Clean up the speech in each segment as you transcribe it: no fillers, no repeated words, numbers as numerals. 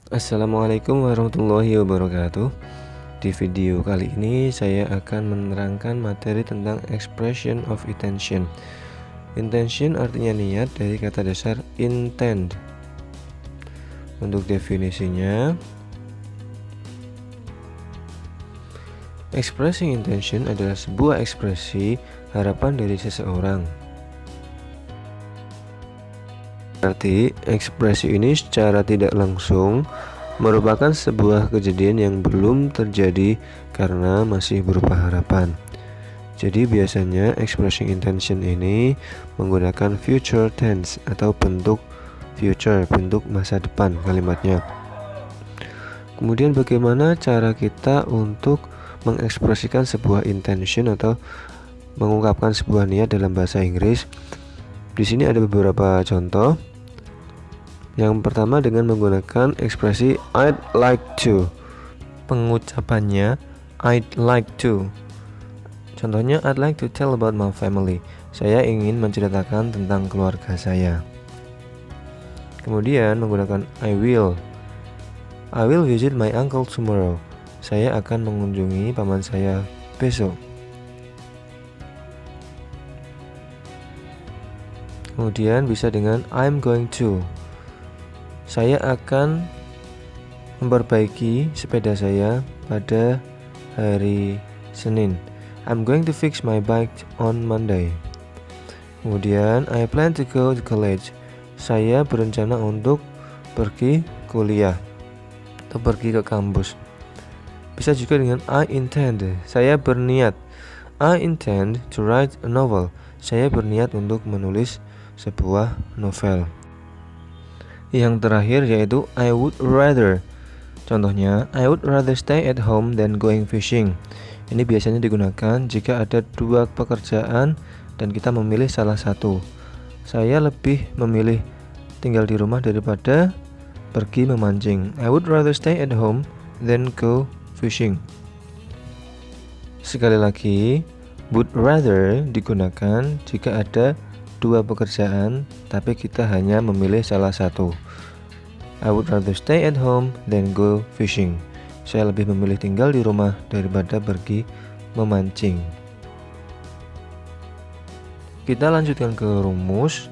Assalamualaikum warahmatullahi wabarakatuh. Di video kali ini saya akan menerangkan materi tentang expression of intention. Intention artinya niat dari kata dasar intend. Untuk definisinya, expressing intention adalah sebuah ekspresi harapan dari seseorang. Berarti ekspresi ini secara tidak langsung merupakan sebuah kejadian yang belum terjadi karena masih berupa harapan. Jadi biasanya expressing intention ini menggunakan future tense atau bentuk future, bentuk masa depan kalimatnya. Kemudian bagaimana cara kita untuk mengekspresikan sebuah intention atau mengungkapkan sebuah niat dalam bahasa Inggris? Di sini ada beberapa contoh. Yang pertama dengan menggunakan ekspresi I'd like to. Pengucapannya I'd like to. Contohnya I'd like to tell about my family. Saya ingin menceritakan tentang keluarga saya. Kemudian menggunakan I will. I will visit my uncle tomorrow. Saya akan mengunjungi paman saya besok. Kemudian bisa dengan I'm going to. Saya akan memperbaiki sepeda saya pada hari Senin. I'm going to fix my bike on Monday. Kemudian I plan to go to college. Saya berencana untuk pergi kuliah atau pergi ke kampus. Bisa juga dengan I intend. Saya berniat. I intend to write a novel. Saya berniat untuk menulis sebuah novel. Yang terakhir yaitu I would rather. Contohnya, I would rather stay at home than going fishing. Ini biasanya digunakan jika ada dua pekerjaan dan kita memilih salah satu. Saya lebih memilih tinggal di rumah daripada pergi memancing. I would rather stay at home than go fishing. Sekali lagi, would rather digunakan jika ada dua pekerjaan tapi kita hanya memilih salah satu. I would rather stay at home than go fishing. Saya lebih memilih tinggal di rumah daripada pergi memancing. Kita lanjutkan ke rumus.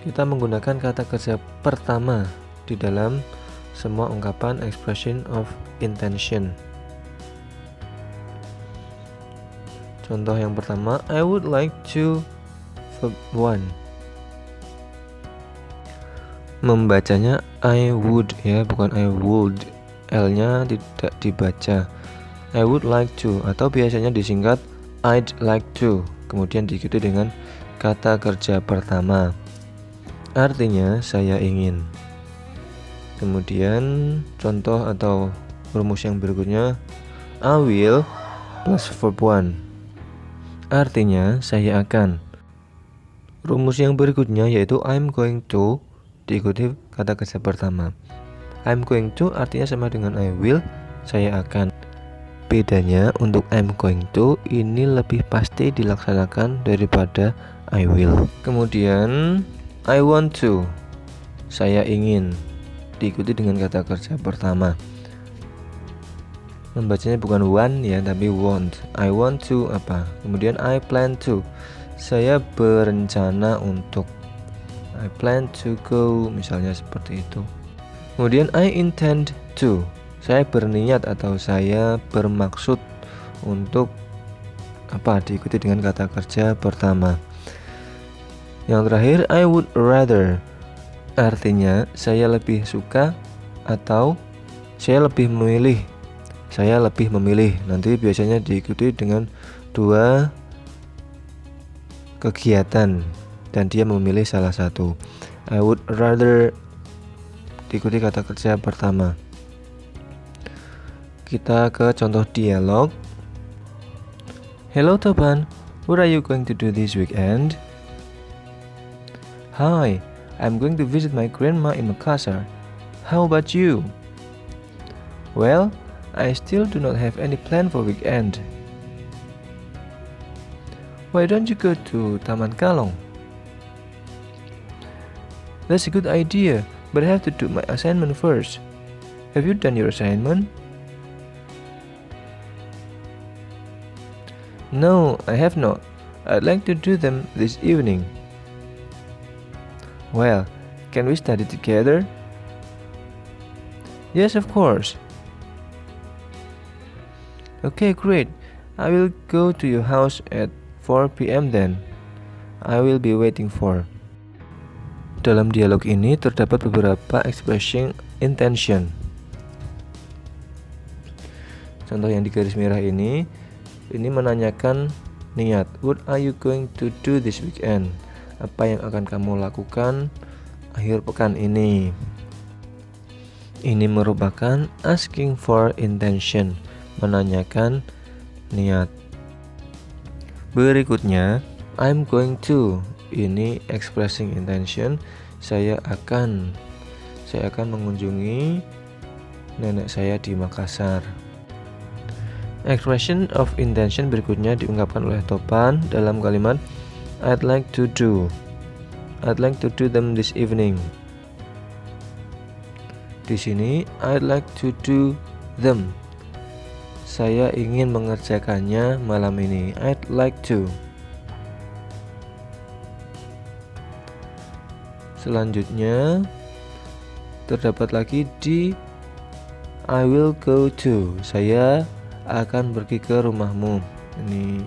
Kita menggunakan kata kerja pertama di dalam semua ungkapan expression of intention. Contoh yang pertama, I would like to verb 1. Membacanya I would ya, bukan I would. L-nya tidak dibaca. I would like to atau biasanya disingkat I'd like to. Kemudian diikuti dengan kata kerja pertama. Artinya saya ingin. Kemudian contoh atau rumus yang berikutnya, I will plus verb 1. Artinya saya akan. Rumus yang berikutnya yaitu I'm going to diikuti kata kerja pertama. I'm going to artinya sama dengan I will, saya akan. Bedanya untuk I'm going to ini lebih pasti dilaksanakan daripada I will. Kemudian I want to, saya ingin, diikuti dengan kata kerja pertama. Membacanya bukan want ya, tapi want. I want to apa? Kemudian I plan to. Saya berencana untuk. I plan to go, misalnya seperti itu. Kemudian I intend to. Saya berniat atau saya bermaksud untuk apa? Diikuti dengan kata kerja pertama. Yang terakhir I would rather. Artinya saya lebih suka atau saya lebih memilih. Saya lebih memilih. Nanti biasanya diikuti dengan dua kegiatan dan dia memilih salah satu. I would rather diikuti kata kerja pertama. Kita ke contoh dialog. Hello Topan, what are you going to do this weekend? Hi, I'm going to visit my grandma in Makassar. How about you? Well, I still do not have any plan for weekend. Why don't you go to Taman Kalong? That's a good idea, but I have to do my assignment first. Have you done your assignment? No, I have not. I'd like to do them this evening. Well, can we study together? Yes, of course. Okay, great. I will go to your house at 4 p.m. then. I will be waiting for. Dalam dialog ini terdapat beberapa expressing intention. Contoh yang di garis merah ini menanyakan niat. What are you going to do this weekend? Apa yang akan kamu lakukan akhir pekan ini? Ini merupakan asking for intention, menanyakan niat. Berikutnya, I'm going to. Ini expressing intention. Saya akan mengunjungi nenek saya di Makassar. Expression of intention berikutnya diungkapkan oleh Topan dalam kalimat I'd like to do them this evening. Di sini I'd like to do them. Saya ingin mengerjakannya malam ini. I'd like to. Selanjutnya terdapat lagi di I will go to. Saya akan pergi ke rumahmu. Ini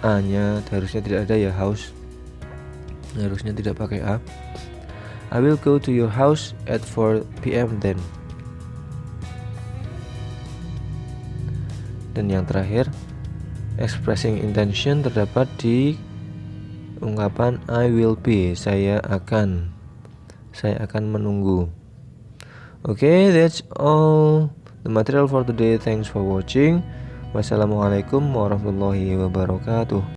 A-nya harusnya tidak ada ya, house. Harusnya tidak pakai A. I will go to your house at 4 p.m. then. Dan yang terakhir, expressing intention terdapat di ungkapan I will be. Saya akan menunggu. Okay, that's all the material for today. Thanks for watching. Wassalamualaikum warahmatullahi wabarakatuh.